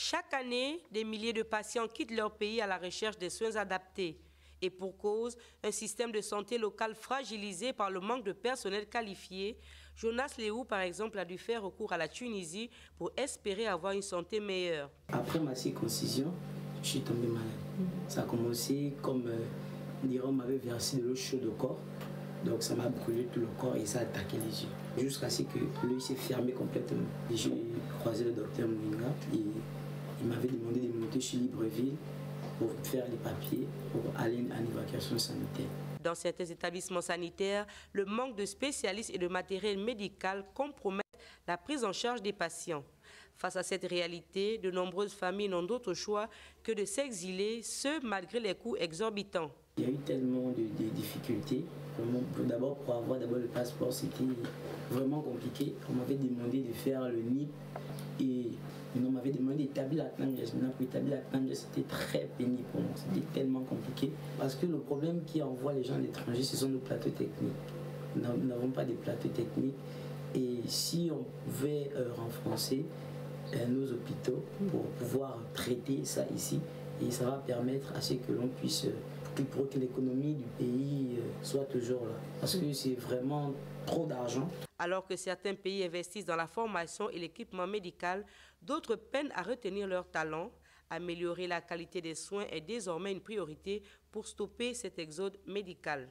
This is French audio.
Chaque année, des milliers de patients quittent leur pays à la recherche des soins adaptés. Et pour cause, un système de santé local fragilisé par le manque de personnel qualifié. Jonas Léou, par exemple, a dû faire recours à la Tunisie pour espérer avoir une santé meilleure. Après ma circoncision, je suis tombé malade. Ça a commencé comme, on m'avait versé de l'eau chaude au corps. Donc ça m'a brûlé tout le corps et ça a attaqué les yeux. Jusqu'à ce que l'œil s'est fermé complètement. J'ai croisé le docteur Mouinga et il m'avait demandé de monter chez Libreville pour faire les papiers, pour aller en évacuation sanitaire. Dans certains établissements sanitaires, le manque de spécialistes et de matériel médical compromet la prise en charge des patients. Face à cette réalité, de nombreuses familles n'ont d'autre choix que de s'exiler, ce malgré les coûts exorbitants. Il y a eu tellement de difficultés. D'abord, pour avoir le passeport, c'était vraiment compliqué. On m'avait demandé de faire le NIP et on m'avait demandé d'établir la Tangès. Maintenant, pour établir la Tangès, c'était très pénible pour moi. C'était tellement compliqué. Parce que le problème qui envoie les gens à l'étranger, ce sont nos plateaux techniques. Nous n'avons pas de plateaux techniques. Et si on pouvait renforcer nos hôpitaux pour pouvoir traiter ça ici, et ça va permettre à ce que l'on puisse, pour que l'économie du pays soit toujours là. Parce que c'est vraiment trop d'argent. Alors que certains pays investissent dans la formation et l'équipement médical, d'autres peinent à retenir leurs talents. Améliorer la qualité des soins est désormais une priorité pour stopper cet exode médical.